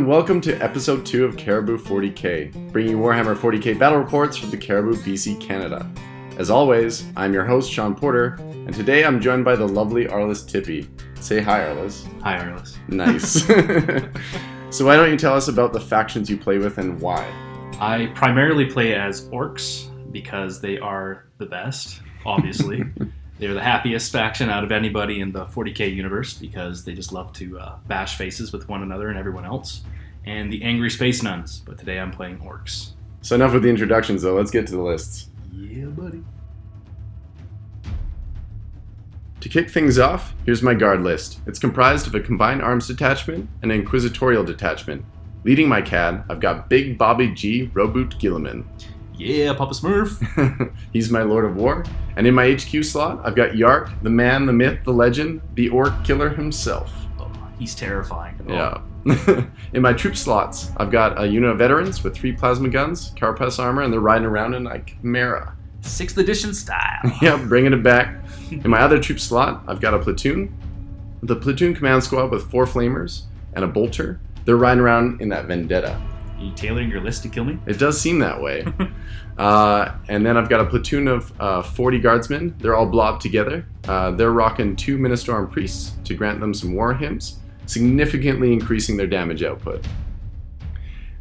welcome to episode 2 of Cariboo 40K, bringing you Warhammer 40K battle reports from the Cariboo, BC, Canada. As always, I'm your host, Sean Porter, and today I'm joined by the lovely Arles Tippie. Say hi, Arles. Hi, Arles. Nice. So why don't you tell us about the factions you play with and why? I primarily play as Orks because they are the best, obviously. They're the happiest faction out of anybody in the 40k universe because they just love to bash faces with one another and everyone else. And the Angry Space Nuns, but today I'm playing Orks. So enough with the introductions though, let's get to the lists. Yeah, buddy. To kick things off, here's my guard list. It's comprised of a combined arms detachment and an inquisitorial detachment. Leading my CAD, I've got Big Bobby G. Roboot Gilliman. Yeah, Papa Smurf. He's my Lord of War. And in my HQ slot, I've got Yark, the man, the myth, the legend, the Orc killer himself. Oh, he's terrifying. Yeah. In my troop slots, I've got a unit of veterans with 3 plasma guns, carapace armor, and they're riding around in a chimera. 6th edition style. Yep, bringing it back. In my other troop slot, I've got a platoon. The platoon command squad with 4 flamers and a bolter. They're riding around in that Vendetta. Are you tailoring your list to kill me? It does seem that way. And then I've got a platoon of 40 guardsmen. They're all blobbed together. They're rocking 2 Ministorum priests to grant them some war hymns, significantly increasing their damage output.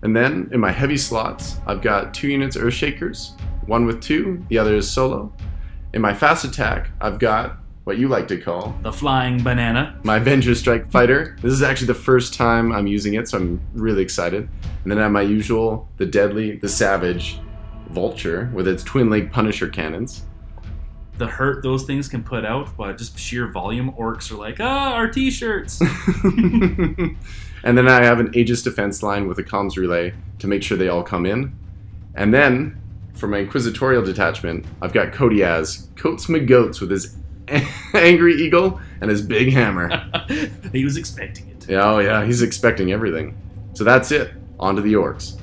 And then in my heavy slots, I've got 2 units Earthshakers, one with 2, the other is solo. In my fast attack, I've got what you like to call the Flying Banana. My Avenger Strike Fighter. This is actually the first time I'm using it, so I'm really excited. And then I have my usual, the deadly, the savage Vulture with its twin leg Punisher cannons. The hurt those things can put out, but just sheer volume, Orcs are like, our t-shirts. And then I have an Aegis defense line with a comms relay to make sure they all come in. And then for my Inquisitorial detachment, I've got Kodiaz, Coats my goats with his angry eagle and his big hammer. He was expecting it. Yeah, oh yeah, he's expecting everything. So that's it. On to the Orcs.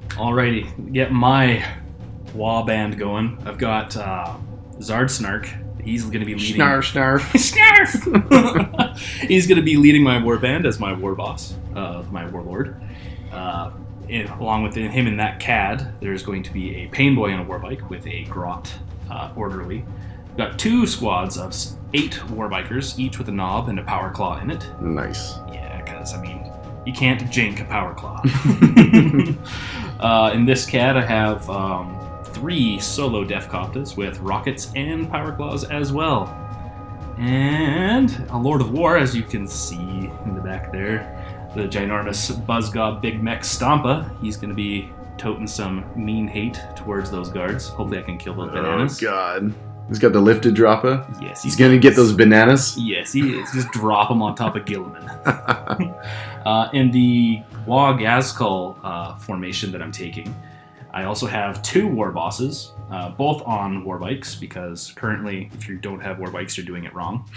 Alrighty, get my Wah band going. I've got Zard Snark. He's going to be leading. Snarf. Snarf! He's going to be leading my war band as my war boss, my warlord. Along with him in that CAD, there's going to be a Pain Boy on a war bike with a Grot orderly. We've got 2 squads of 8 warbikers, each with a knob and a power claw in it. Nice. Yeah, because, I mean, you can't jank a power claw. In this CAD, I have 3 solo Defcoptas with rockets and power claws as well. And a Lord of War, as you can see in the back there, the ginormous Buzzgob Big Mech Stompa. He's going to be toting some mean hate towards those guards. Hopefully I can kill those bananas. Oh, God. He's got the lifted dropper. Yes, he's going to get those bananas. Yes, he is. Just drop them on top of Gilliman. In the Wah Gazkul formation that I'm taking, I also have 2 war bosses, both on war bikes, because currently, if you don't have war bikes, you're doing it wrong.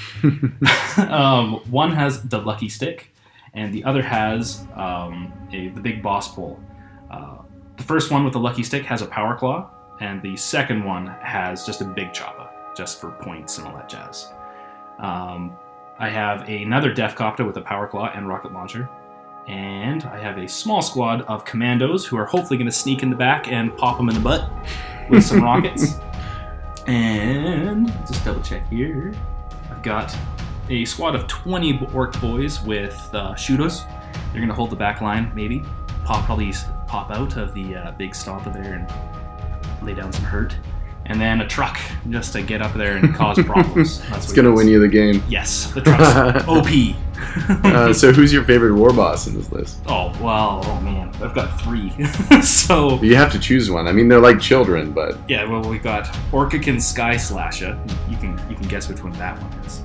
One has the Lucky Stick, and the other has the Big Boss Pole. The first one with the Lucky Stick has a Power Claw, and the second one has just a Big Choppa, just for points and all that jazz. I have another Defcopta with a Power Claw and Rocket Launcher, and I have a small squad of commandos who are hopefully going to sneak in the back and pop them in the butt with some rockets. And just double check here. I've got a squad of 20 Orc boys with Shudos. They're going to hold the back line, maybe. Probably pop out of the big Stompa there and lay down some hurt. And then a truck just to get up there and cause problems. It's going to win you the game. Yes, the truck's OP. So who's your favorite war boss in this list? Oh, well, oh man, I've got 3. So you have to choose one. I mean, they're like children, but... Yeah, well, we got Orcican Sky Slasher. You can guess which one that one is.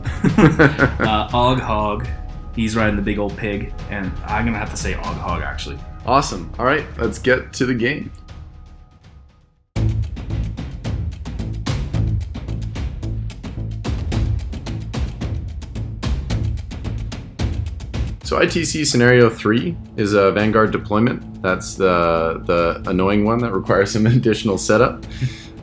Og Hog. He's riding the big old pig, and I'm going to have to say Og Hog, actually. Awesome. All right, let's get to the game. So ITC Scenario 3 is a Vanguard deployment. That's the annoying one that requires some additional setup.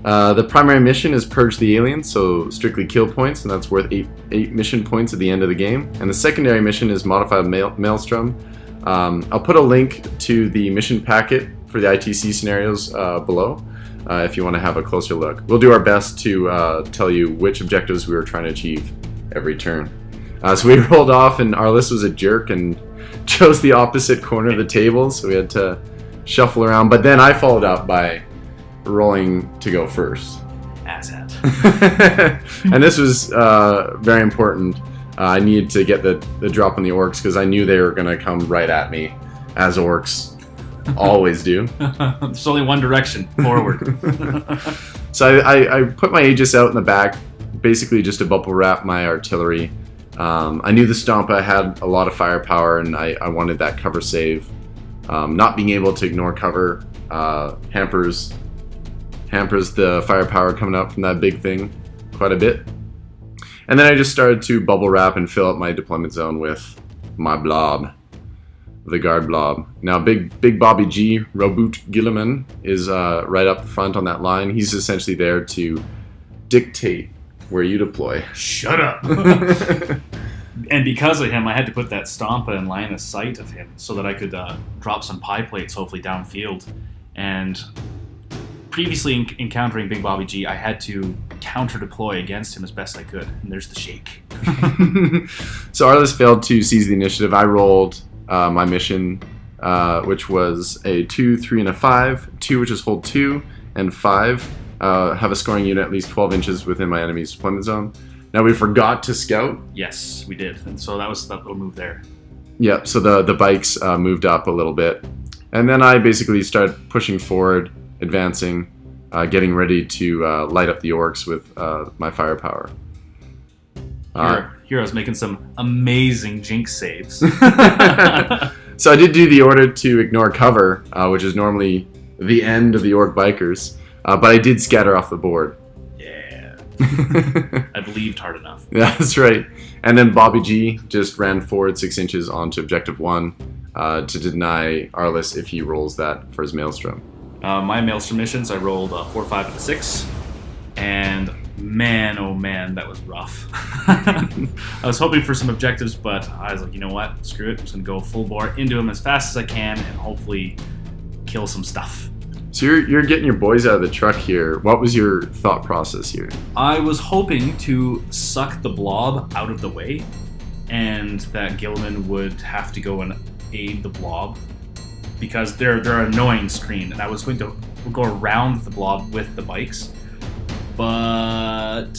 The primary mission is Purge the Aliens, so strictly kill points, and that's worth 8 mission points at the end of the game. And the secondary mission is Modified Maelstrom, I'll put a link to the mission packet for the ITC scenarios below if you want to have a closer look. We'll do our best to tell you which objectives we were trying to achieve every turn. So we rolled off, and Arles was a jerk and chose the opposite corner of the table, so we had to shuffle around. But then I followed up by rolling to go first. Asshat. And this was very important. I needed to get the drop on the orcs because I knew they were going to come right at me, as orcs always do. There's only one direction, forward. So I put my Aegis out in the back, basically just to bubble wrap my artillery. I knew the Stompa had a lot of firepower, and I wanted that cover save. Not being able to ignore cover hampers the firepower coming up from that big thing quite a bit. And then I just started to bubble wrap and fill up my deployment zone with my blob, the guard blob. Now big Bobby G, Roboot Gilliman, is right up front on that line. He's essentially there to dictate where you deploy. Shut up! And because of him, I had to put that Stompa in line of sight of him so that I could drop some pie plates, hopefully downfield. And previously encountering Big Bobby G, I had to counter-deploy against him as best I could. And there's the shake. So Arles failed to seize the initiative. I rolled my mission, which was a 2, 3, and a 5. 2, which is hold 2, and 5. Have a scoring unit at least 12 inches within my enemy's deployment zone. Now we forgot to scout. Yes, we did. And so that was that little move there. Yeah, so the bikes moved up a little bit. And then I basically started pushing forward, advancing, getting ready to light up the orcs with my firepower. Here I was making some amazing jinx saves. So I did do the order to ignore cover, which is normally the end of the orc bikers. But I did scatter off the board. Yeah. I believed hard enough. Yeah, that's right. And then Bobby G just ran forward 6 inches onto objective 1 to deny Arles if he rolls that for his Maelstrom. My Maelstrom missions, I rolled 4, 5, and a 6. And man, oh man, that was rough. I was hoping for some objectives, but I was like, you know what? Screw it. I'm just going to go full bore into him as fast as I can and hopefully kill some stuff. So you're getting your boys out of the truck here. What was your thought process here? I was hoping to suck the blob out of the way, and that Gilman would have to go and aid the blob because they're an annoying screen, and I was going to go around the blob with the bikes, but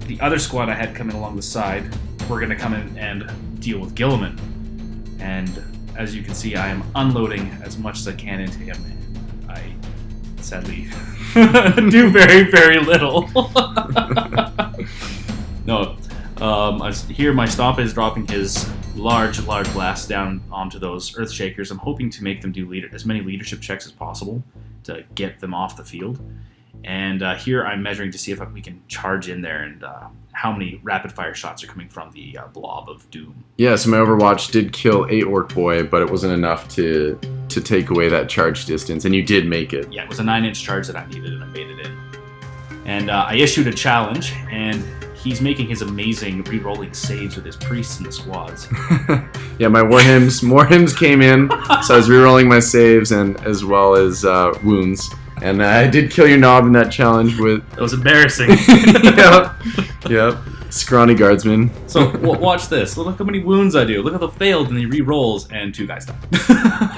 the other squad I had coming along the side were going to come in and deal with Gilman, and as you can see, I am unloading as much as I can into him. Sadly, do very, very little. No, I hear my Stompa is dropping his large blast down onto those Earth Shakers. I'm hoping to make them do as many leadership checks as possible to get them off the field. And here I'm measuring to see if we can charge in there and how many rapid fire shots are coming from the blob of doom. Yeah, so my Overwatch did kill a Orc Boy, but it wasn't enough to take away that charge distance, and you did make it. Yeah, it was a 9-inch charge that I needed, and I made it in. And I issued a challenge, and he's making his amazing re-rolling saves with his priests in the squads. Yeah, my more hymns came in, so I was re-rolling my saves and as well as wounds. And I did kill your knob in that challenge with... That was embarrassing. Yep. Scrawny guardsman. So, watch this. Look how many wounds I do. Look how they failed, and he re-rolls, and 2 guys die.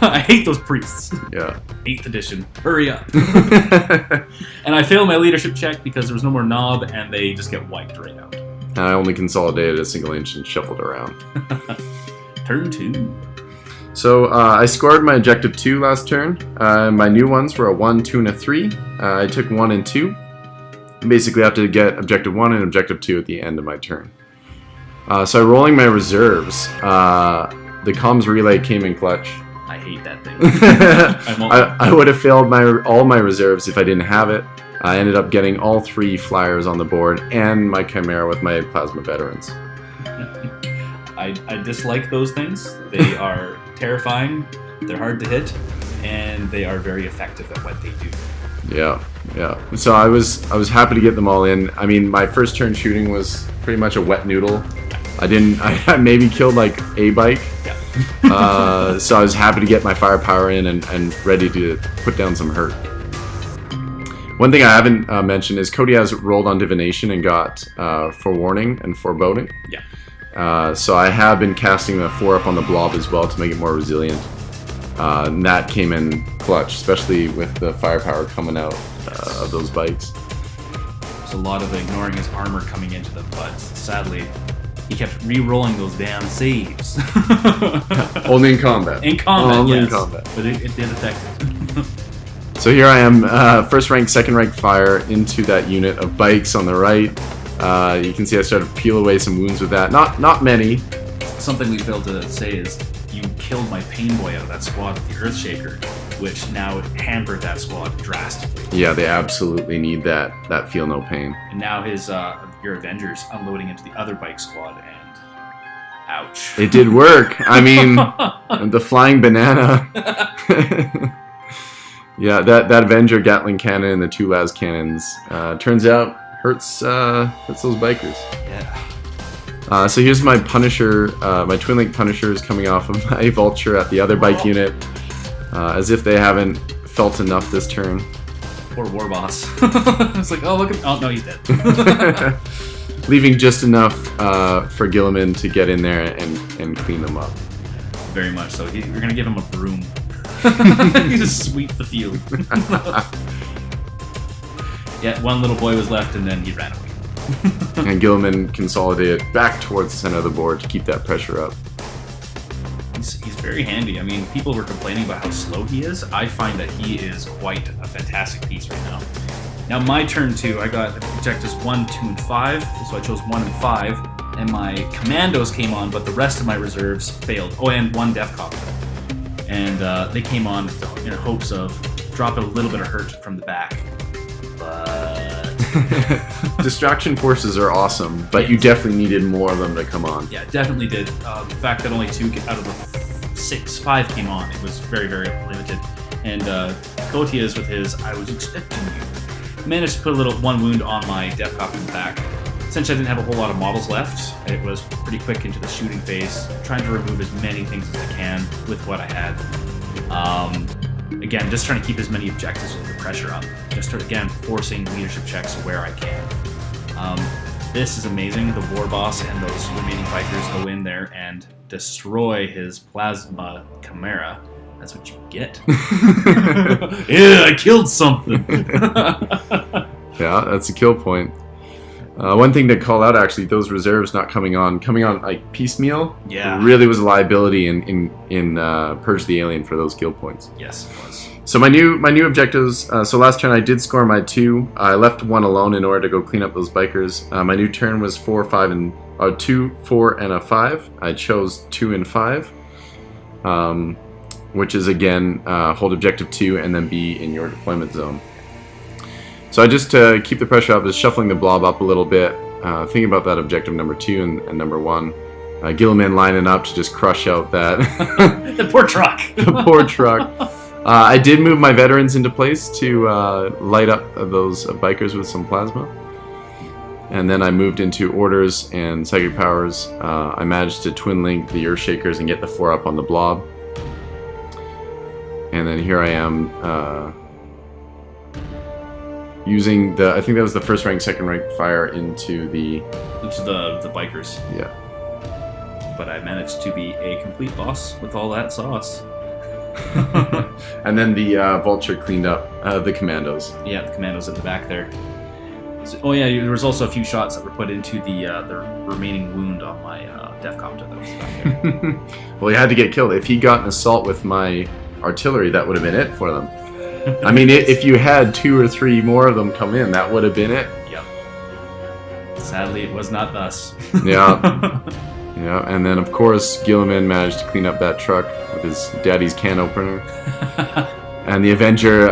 I hate those priests. Yeah. 8th edition. Hurry up. And I failed my leadership check because there was no more knob, and they just get wiped right out. I only consolidated a single inch and shuffled around. Turn 2. So I scored my objective 2 last turn. My new ones were a 1, 2, and a 3. I took 1 and 2. Basically, I have to get objective 1 and objective 2 at the end of my turn. So rolling my reserves, the comms relay came in clutch. I hate that thing. I would have failed all my reserves if I didn't have it. I ended up getting all 3 flyers on the board and my Chimera with my plasma veterans. I dislike those things. They are terrifying, they're hard to hit, and they are very effective at what they do. Yeah. So I was happy to get them all in. I mean, my first turn shooting was pretty much a wet noodle. I maybe killed like a bike. Yeah. So I was happy to get my firepower in and ready to put down some hurt. One thing I haven't mentioned is Cody has rolled on divination and got forewarning and foreboding. Yeah. So I have been casting the 4-up on the blob as well to make it more resilient. And that came in clutch, especially with the firepower coming out of those bikes. There's a lot of ignoring his armor coming into them, but sadly, he kept re-rolling those damn saves. Only in combat. In combat, Only yes. in combat. But it did affect it. So here I am, first rank, second rank fire into that unit of bikes on the right. You can see I started to peel away some wounds with that. Not many. Something we failed to say is you killed my pain boy out of that squad with the Earthshaker, which now hampered that squad drastically. Yeah, they absolutely need that feel no pain. And now your Avengers unloading into the other bike squad, and ouch. It did work. I mean, the flying banana. Yeah, that Avenger Gatling cannon and the 2 las cannons turns out hurts those bikers. Yeah. So here's my Punisher, my Twin Link Punisher is coming off of my Vulture at the other bike unit, as if they haven't felt enough this turn. Poor War Boss. It's like, oh, look at... Oh, no, he's dead. Leaving just enough for Gilliman to get in there and clean them up. Very much so. You're going to give him a broom. You just sweep the field. Yeah, one little boy was left, and then he ran away. And Gilliman consolidated back towards the center of the board to keep that pressure up. He's very handy. I mean, people were complaining about how slow he is. I find that he is quite a fantastic piece right now. Now, my turn 2, I got objectives 1, 2, and 5, so I chose 1 and 5, and my commandos came on, but the rest of my reserves failed. Oh, and 1 Death Copter. And they came on in hopes of dropping a little bit of hurt from the back. But... Distraction forces are awesome, but you definitely needed more of them to come on. Yeah, definitely did. The fact that only 2 out of the 5 came on, it was very, very limited. And Kotias with his I was expecting you managed to put a little 1 wound on my Death Cop in the back. Since I didn't have a whole lot of models left, it was pretty quick into the shooting phase, trying to remove as many things as I can with what I had. Again, just trying to keep as many objectives with the pressure up. Just, again, forcing leadership checks where I can. This is amazing. The War Boss and those remaining bikers go in there and destroy his Plasma Chimera. That's what you get. Yeah, I killed something. Yeah, that's a kill point. One thing to call out, actually, those reserves not coming on like piecemeal, yeah, really was a liability in Purge the Alien for those kill points. Yes, it was. So my new objectives. So last turn I did score my 2. I left 1 alone in order to go clean up those bikers. My new turn was 4, 5, and 2, 4, and a 5. I chose 2 and 5, which is again hold objective 2 and then be in your deployment zone. So I just keep the pressure up, is shuffling the blob up a little bit, thinking about that objective number 2 and number 1. Gilliman lining up to just crush out that the poor truck. the poor truck. I did move my veterans into place to light up those bikers with some plasma. And then I moved into orders and psychic powers. I managed to twin link the Earthshakers and get the 4 up on the blob. And then here I am using I think that was the first rank, second rank fire into the bikers. Yeah. But I managed to be a complete boss with all that sauce. And then the Vulture cleaned up the commandos. Yeah, the commandos at the back there. So, oh yeah, there was also a few shots that were put into the remaining wound on my Death Copter that was back there. Well, he had to get killed. If he got an assault with my artillery, that would have been it for them. I mean, if you had 2 or 3 more of them come in, that would have been it. Yep. Sadly, it was not thus. Yeah. Yeah, and then of course Gilliman managed to clean up that truck with his daddy's can opener. And the Avenger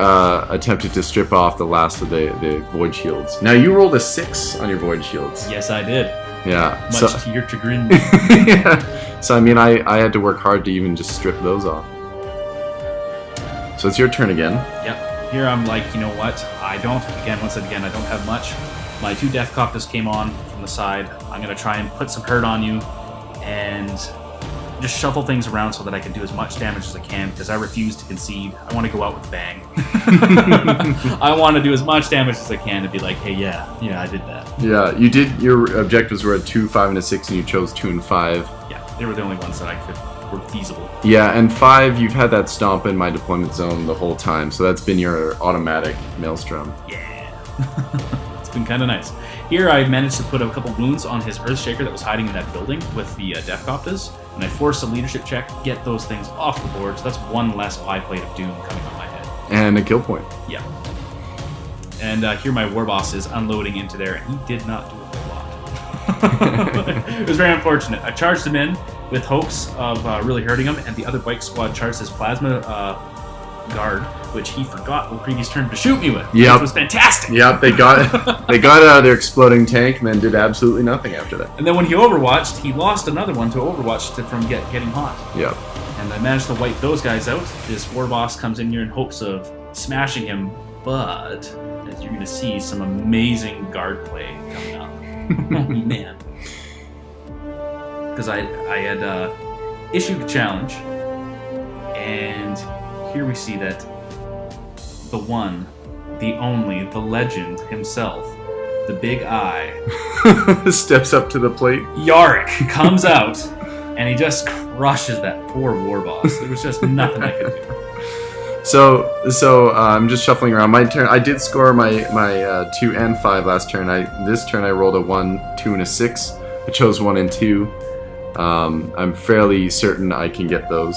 attempted to strip off the last of the Void Shields. Now you rolled a 6 on your Void Shields. Yes, I did. Yeah. Much to your chagrin. Yeah. So I mean, I had to work hard to even just strip those off. So it's your turn again. Yep. Here I'm like, you know what? Once again, I don't have much. My 2 Death Copters came on from the side. I'm going to try and put some hurt on you and just shuffle things around so that I can do as much damage as I can, because I refuse to concede. I want to go out with a bang. I want to do as much damage as I can to be like, hey, yeah, I did that. Yeah, you did. Your objectives were a 2, 5, and a 6, and you chose 2 and 5. Yeah, they were the only ones that were feasible. Yeah, and 5, you've had that stomp in my deployment zone the whole time, so that's been your automatic Maelstrom. Yeah. It's been kind of nice. Here I managed to put a couple wounds on his Earthshaker that was hiding in that building with the Deathcopters, and I forced a leadership check to get those things off the board, so that's one less pie plate of doom coming on my head. And a kill point. Yeah. And here my war boss is unloading into there, and he did not do a whole lot. It was very unfortunate. I charged him in with hopes of really hurting him, and the other bike squad charged his plasma guard, which he forgot the previous turn to shoot me with. Yep. Which was fantastic. Yep, they got out of their exploding tank and then did absolutely nothing after that. And then when he overwatched, he lost another one to Overwatch from getting hot. Yep. And I managed to wipe those guys out. This war boss comes in here in hopes of smashing him, but as you're going to see, some amazing guard play coming up. Oh, man. Because I had issued a challenge, and here we see that the one, the only, the legend himself, the big eye, steps up to the plate. Yarick comes out, and he just crushes that poor war boss. There was just nothing I could do. So I'm just shuffling around. My turn. I did score my 2 and 5 last turn. This turn I rolled a 1, 2, and a 6. I chose 1 and 2. I'm fairly certain I can get those.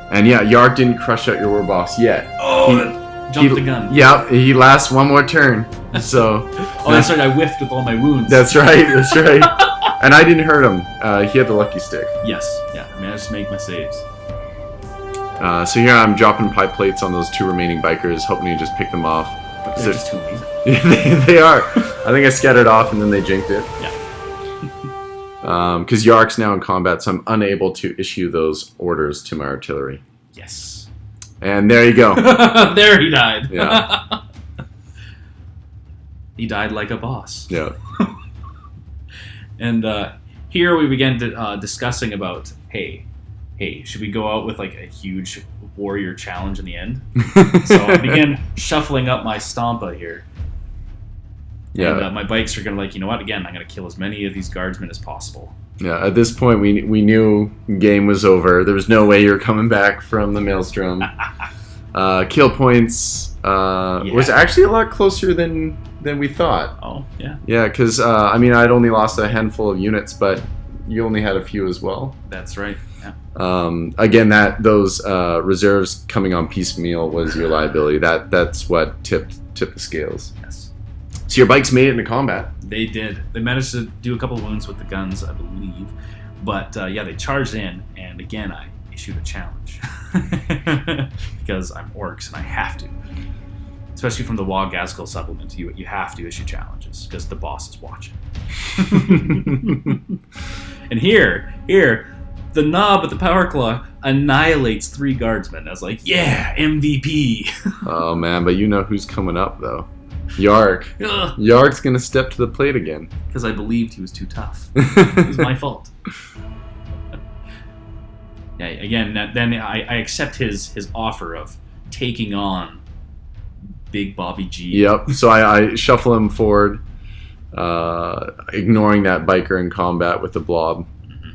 And yeah, Yark didn't crush out your war boss yet. Oh, jumped the gun. Yeah, he lasts one more turn. So. Oh, that's right. I whiffed with all my wounds. That's right. That's right. And I didn't hurt him. He had the lucky stick. Yes. Yeah. I managed to make my saves. So here I'm dropping pie plates on those 2 remaining bikers, hoping to just pick them off. But they're just too easy. They are. I think I scattered off and then they jinked it. Yeah. Because Yark's now in combat, so I'm unable to issue those orders to my artillery. Yes. And there you go. There he died. Yeah. He died like a boss. Yeah. And here we began discussing about, hey, should we go out with like a huge warrior challenge in the end? So I began shuffling up my Stompa here. Yeah. And my bikes are going to you know what, again, I'm going to kill as many of these guardsmen as possible. Yeah, at this point we knew game was over. There was no way you were coming back from the Maelstrom. Kill points was actually a lot closer than we thought. Oh, yeah. Yeah, because, I'd only lost a handful of units, but you only had a few as well. That's right, yeah. Again, those reserves coming on piecemeal was your liability. That's what tipped the scales. Yes. So your bikes made it into combat. They did. They managed to do a couple wounds with the guns, I believe. But, they charged in, and again, I issued a challenge. Because I'm orcs, and I have to. Especially from the WoG Gazgul supplement, you have to issue challenges, because the boss is watching. And here, the knob with the power claw annihilates 3 guardsmen. I was like, yeah, MVP. Oh, man, but you know who's coming up, though. Yark. Ugh. Yark's gonna step to the plate again. Because I believed he was too tough. It was my fault. Yeah, again, then I accept his offer of taking on Big Bobby G. Yep, so I shuffle him forward, ignoring that biker in combat with the blob.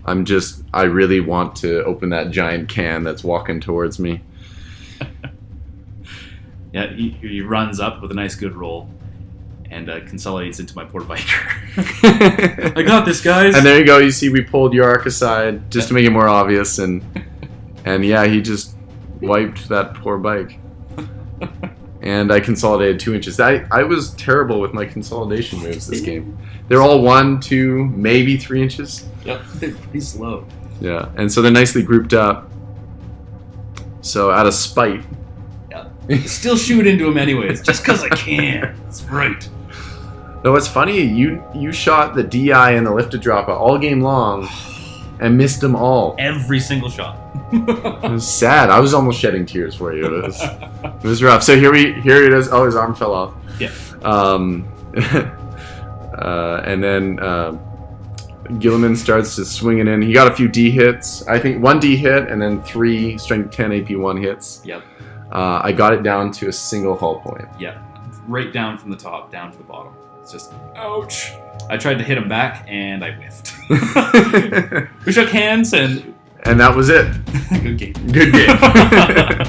Mm-hmm. I really want to open that giant can that's walking towards me. Yeah, he runs up with a nice good roll and consolidates into my poor biker. I got this, guys. And there you go. You see, we pulled Yark aside just to make it more obvious, and yeah, he just wiped that poor bike. And I consolidated 2 inches. I was terrible with my consolidation moves this game. They're all 1, 2, maybe 3 inches. Yep, they're pretty slow. Yeah, and so they're nicely grouped up. So out of spite. Still shoot into him anyways, just because I can. That's right. No, what's funny, you shot the DI and the lifted dropper all game long and missed them all. Every single shot. It was sad. I was almost shedding tears for you. It was rough. So here it is. Oh, his arm fell off. Yeah. And then Gilliman starts to swing it in. He got a few D hits. I think 1 D hit and then 3 strength 10 AP1 hits. Yep. I got it down to a single hull point. Yep. Right down from the top, down to the bottom. It's just, ouch. I tried to hit him back, and I whiffed. We shook hands, and that was it. Good game. Good game.